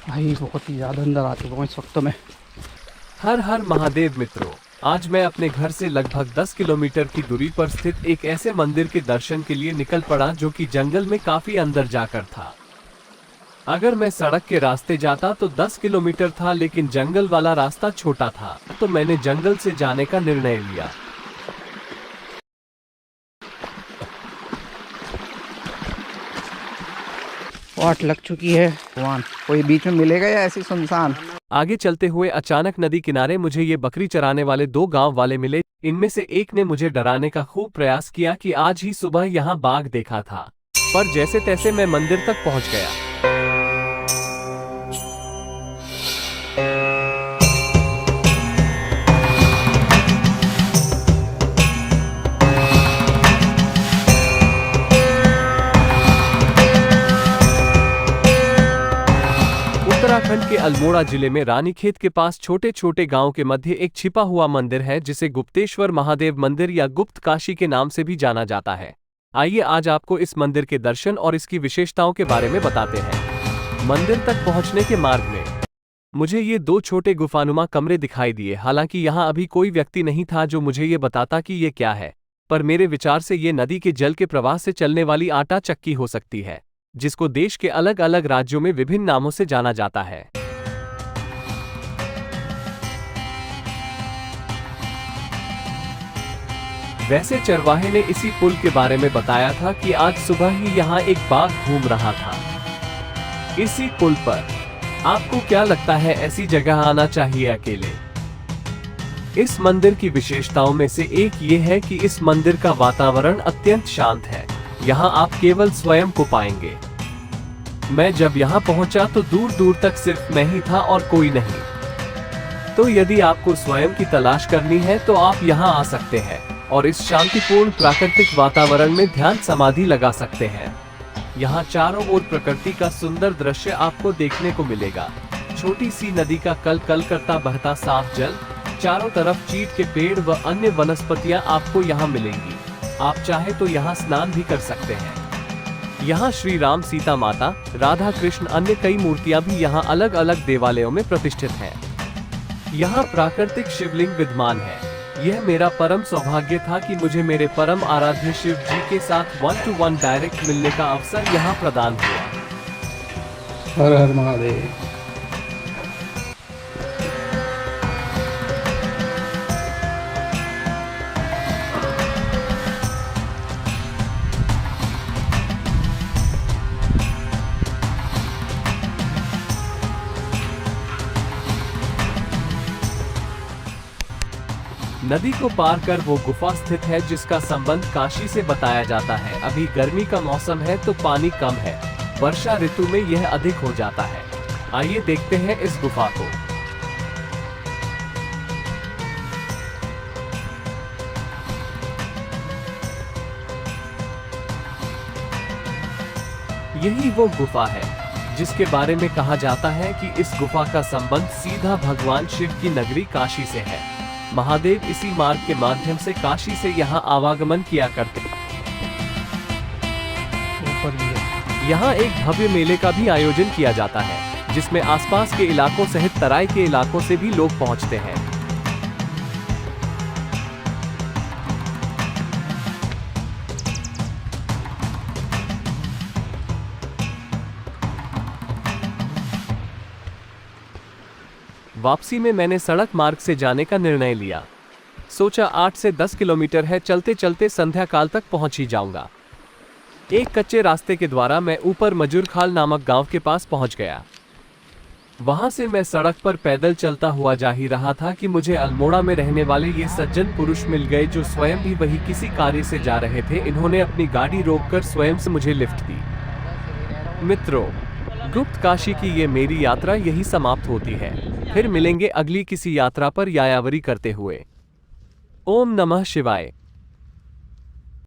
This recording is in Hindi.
भाई बहुत ही ज़्यादा अंदर आ चुका हूँ इस वक्त तो मैं। हर हर महादेव मित्रों, आज मैं अपने घर से लगभग 10 किलोमीटर की दूरी पर स्थित एक ऐसे मंदिर के दर्शन के लिए निकल पड़ा जो कि जंगल में काफी अंदर जाकर था। अगर मैं सड़क के रास्ते जाता तो 10 किलोमीटर था, लेकिन जंगल वाला रास्ता छोटा था, तो मैंने जंगल से जाने का निर्णय लिया। वाट लग चुकी है भगवान, कोई बीच में मिलेगा या ऐसी सुनसान। आगे चलते हुए अचानक नदी किनारे मुझे ये बकरी चराने वाले 2 गांव वाले मिले। इनमें से एक ने मुझे डराने का खूब प्रयास किया कि आज ही सुबह यहाँ बाघ देखा था, पर जैसे तैसे मैं मंदिर तक पहुँच गया। उत्तराखंड के अल्मोड़ा जिले में रानीखेत के पास छोटे छोटे गांव के मध्य एक छिपा हुआ मंदिर है, जिसे गुप्तेश्वर महादेव मंदिर या गुप्त काशी के नाम से भी जाना जाता है। आइए आज आपको इस मंदिर के दर्शन और इसकी विशेषताओं के बारे में बताते हैं। मंदिर तक पहुंचने के मार्ग में मुझे ये 2 छोटे गुफानुमा कमरे दिखाई दिए। हालांकि यहाँ अभी कोई व्यक्ति नहीं था जो मुझे ये बताता कि ये क्या है, पर मेरे विचार से ये नदी के जल के प्रवाह से चलने वाली आटा चक्की हो सकती है, जिसको देश के अलग अलग राज्यों में विभिन्न नामों से जाना जाता है। वैसे चरवाहे ने इसी पुल के बारे में बताया था कि आज सुबह ही यहाँ एक बाघ घूम रहा था। इसी पुल पर आपको क्या लगता है, ऐसी जगह आना चाहिए अकेले? इस मंदिर की विशेषताओं में से एक ये है कि इस मंदिर का वातावरण अत्यंत शांत है। यहाँ आप केवल स्वयं को पाएंगे। मैं जब यहाँ पहुँचा तो दूर दूर तक सिर्फ मैं ही था और कोई नहीं। तो यदि आपको स्वयं की तलाश करनी है तो आप यहाँ आ सकते हैं और इस शांतिपूर्ण प्राकृतिक वातावरण में ध्यान समाधि लगा सकते हैं। यहाँ चारों ओर प्रकृति का सुंदर दृश्य आपको देखने को मिलेगा। छोटी सी नदी का कल कल करता बहता साफ जल, चारों तरफ चीड़ के पेड़ व अन्य वनस्पतियाँ आपको यहाँ मिलेंगी। आप चाहे तो यहाँ स्नान भी कर सकते हैं। यहाँ श्री राम, सीता माता, राधा कृष्ण, अन्य कई मूर्तियाँ भी यहाँ अलग अलग देवालयों में प्रतिष्ठित हैं। यहाँ प्राकृतिक शिवलिंग विद्यमान है। यह मेरा परम सौभाग्य था कि मुझे मेरे परम आराध्य शिव जी के साथ 1-to-1 डायरेक्ट मिलने का अवसर यहाँ प्रदान हुआ। हर हर महादेव। नदी को पार कर वो गुफा स्थित है जिसका संबंध काशी से बताया जाता है। अभी गर्मी का मौसम है तो पानी कम है, वर्षा ऋतु में यह अधिक हो जाता है। आइए देखते हैं इस गुफा को। यही वो गुफा है जिसके बारे में कहा जाता है कि इस गुफा का संबंध सीधा भगवान शिव की नगरी काशी से है। महादेव इसी मार्ग के माध्यम से काशी से यहाँ आवागमन किया करते। यहाँ एक भव्य मेले का भी आयोजन किया जाता है, जिसमें आसपास के इलाकों सहित तराई के इलाकों से भी लोग पहुँचते हैं। वापसी में मैंने सड़क मार्ग से जाने का निर्णय लिया। सोचा 8 से 10 किलोमीटर है, चलते चलते संध्या काल तक पहुंच ही जाऊंगा। एक कच्चे रास्ते के द्वारा मैं ऊपर मजूरखाल नामक गांव के पास पहुंच गया। वहां से मैं सड़क पर पैदल चलता हुआ जा ही रहा था कि मुझे अल्मोड़ा में रहने वाले ये सज्जन पुरुष मिल गए, जो स्वयं भी वही किसी कार्य से जा रहे थे। इन्होंने अपनी गाड़ी रोककर स्वयं से मुझे लिफ्ट दी। मित्रों, गुप्त काशी की ये मेरी यात्रा यही समाप्त होती है। फिर मिलेंगे अगली किसी यात्रा पर यायावरी करते हुए। ओम नमः शिवाय।